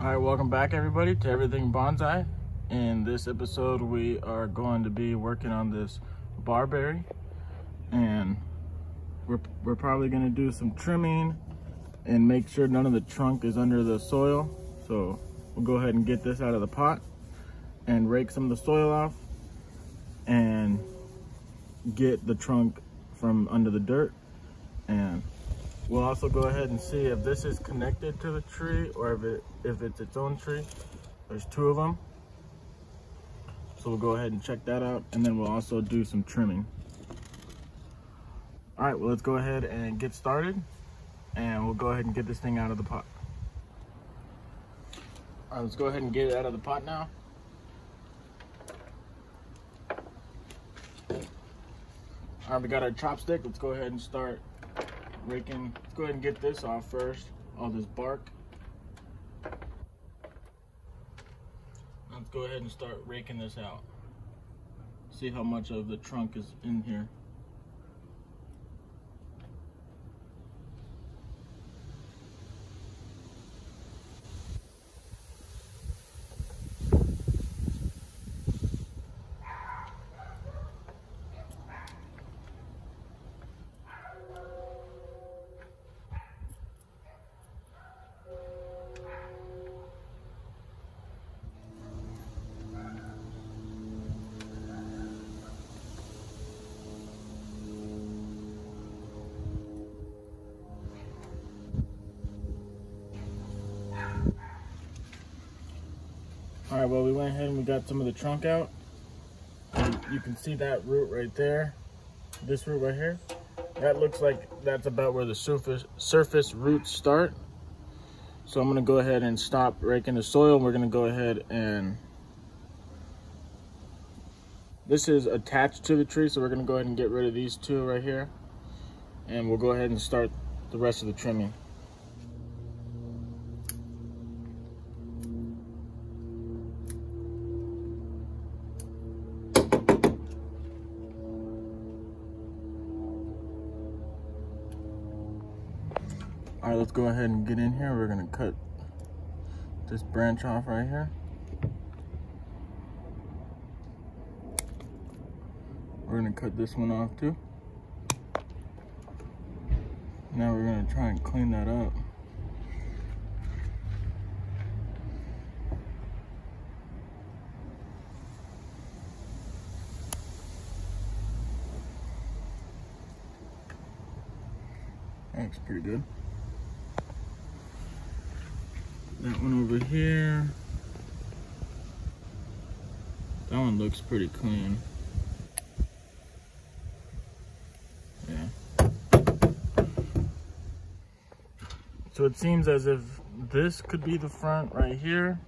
All right, welcome back everybody to Everything Bonsai. In this episode, we are going to be working on this Barberry, and we're probably going to do some trimming and make sure none of the trunk is under the soil. So we'll go ahead and get this out of the pot and rake some of the soil off and get the trunk from under the dirt. And we'll also go ahead and see if this is connected to the tree or if it's its own tree. There's two of them. So we'll go ahead and check that out, and then we'll also do some trimming. All right, well, let's go ahead and get started, and we'll go ahead and get this thing out of the pot. All right, let's go ahead and get it out of the pot now. All right, we got our chopstick. Let's go ahead and start raking. Let's go ahead and get this off first, all this bark. Let's go ahead and start raking this out. See how much of the trunk is in here. All right, well, we went ahead and we got some of the trunk out. And you can see that root right there, this root right here. That looks like that's about where the surface roots start. So I'm gonna go ahead and stop raking the soil. We're gonna go ahead and, this is attached to the tree, so we're gonna go ahead and get rid of these two right here. And we'll go ahead and start the rest of the trimming. All right, let's go ahead and get in here. We're gonna cut this branch off right here. We're gonna cut this one off too. Now we're gonna try and clean that up. That looks pretty good. That one over here, that one looks pretty clean. Yeah. So it seems as if this could be the front right here,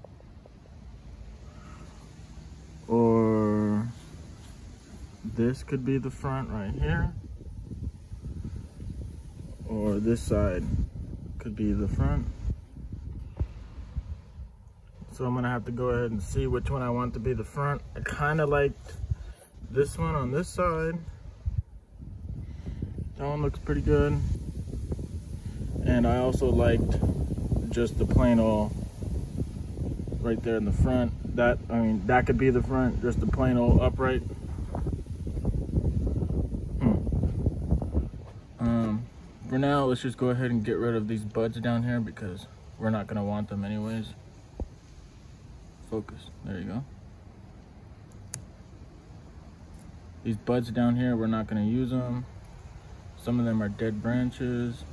or this could be the front right here, or this side could be the front. So I'm gonna have to go ahead and see which one I want to be the front. I kind of liked this one on this side. That one looks pretty good. And I also liked just the plain old right there in the front. That, I mean, that could be the front, just the plain old upright. For now, let's just go ahead and get rid of these buds down here because we're not gonna want them anyways. Focus, there you go. These buds down here, we're not gonna use them. Some of them are dead branches.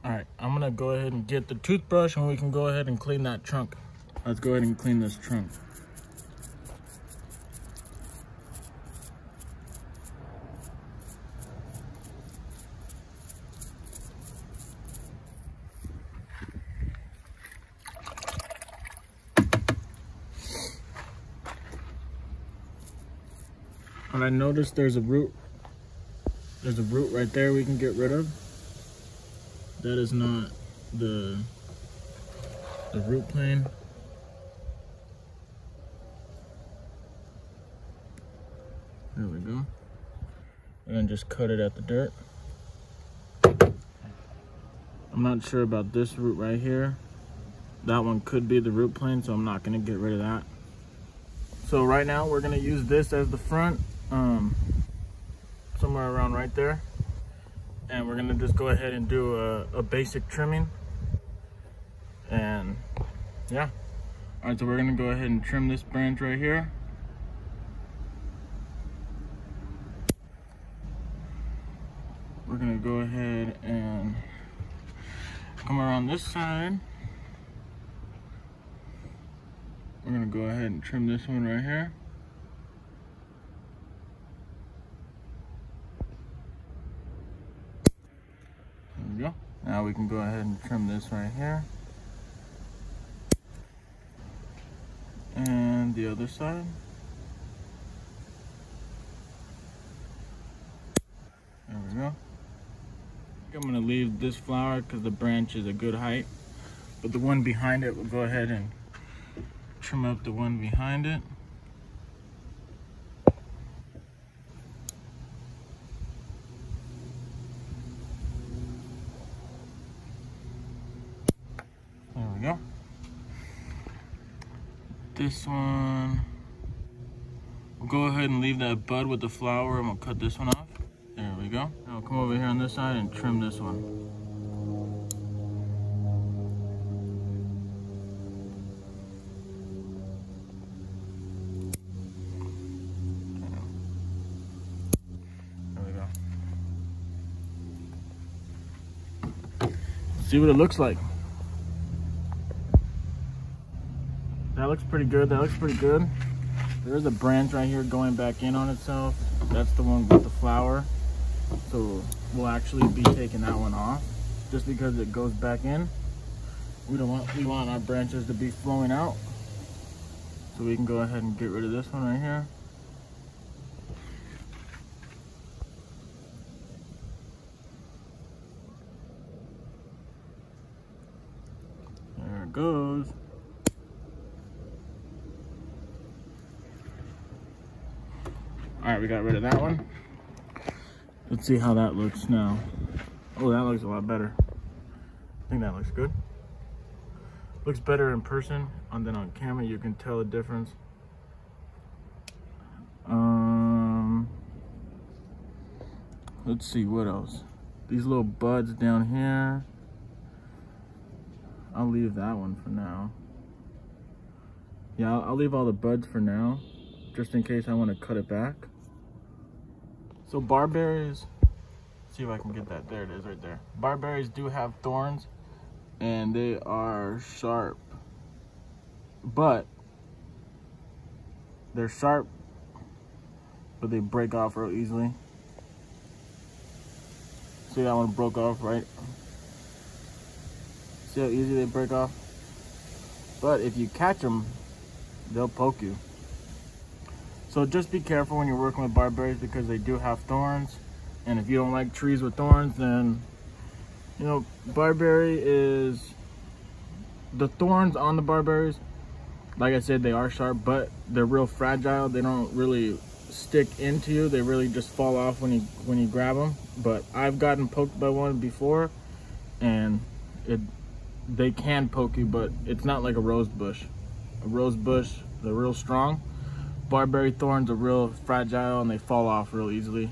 All right, I'm gonna go ahead and get the toothbrush and we can go ahead and clean that trunk. Let's go ahead and clean this trunk. And I noticed there's a root right there we can get rid of. That is not the root plane. There we go. And then just cut it at the dirt. I'm not sure about this root right here. That one could be the root plane, so I'm not gonna get rid of that. So right now we're gonna use this as the front, somewhere around right there. And we're gonna just go ahead and do a basic trimming. And yeah. All right, so we're gonna go ahead and trim this branch right here. We're gonna go ahead and come around this side. We're gonna go ahead and trim this one right here. There we go. Now we can go ahead and trim this right here. And the other side. There we go. I'm gonna leave this flower because the branch is a good height, but the one behind it, we'll go ahead and trim up the one behind it. There we go. This one, we'll go ahead and leave that bud with the flower, and we'll cut this one off. There we go. Now I'll come over here on this side and trim this one. There we go. See what it looks like. That looks pretty good. That looks pretty good. There's a branch right here going back in on itself. That's the one with the flower. So we'll actually be taking that one off just because it goes back in. We want our branches to be flowing out. So we can go ahead and get rid of this one right here. There it goes. All right, we got rid of that one. Let's see how that looks now. Oh, that looks a lot better. I think that looks good. Looks better in person, and then on camera you can tell the difference. Let's see what else. These little buds down here. I'll leave that one for now. Yeah, I'll leave all the buds for now, just in case I want to cut it back. So barberries, see if I can get that. There it is right there. Barberries do have thorns and they are sharp, but they're sharp, but they break off real easily. See, that one broke off, right? See how easy they break off? But if you catch them, they'll poke you. So just be careful when you're working with barberries because they do have thorns. And if you don't like trees with thorns, then, you know, barberry is, the thorns on the barberries, like I said, they are sharp, but they're real fragile. They don't really stick into you. They really just fall off when you grab them. But I've gotten poked by one before, and they can poke you, but it's not like a rose bush. A rose bush, they're real strong. Barberry thorns are real fragile and they fall off real easily.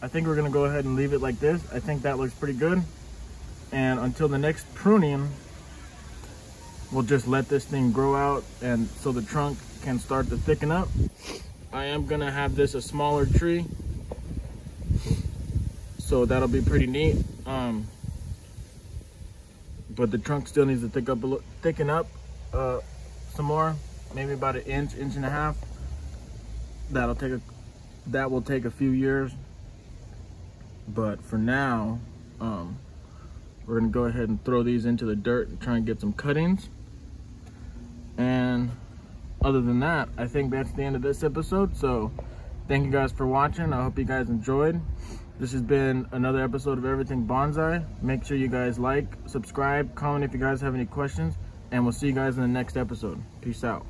I think we're gonna go ahead and leave it like this. I think that looks pretty good. And until the next pruning, we'll just let this thing grow out, and so the trunk can start to thicken up. I am gonna have this a smaller tree, so that'll be pretty neat. But the trunk still needs to thicken up some more. Maybe about an inch and a half. That will take a few years. But for now, we're gonna go ahead and throw these into the dirt and try and get some cuttings. And other than that, I think that's the end of this episode. So thank you guys for watching. I hope you guys enjoyed. This has been another episode of Everything Bonsai. Make sure you guys like, subscribe, comment if you guys have any questions, and we'll see you guys in the next episode. Peace out.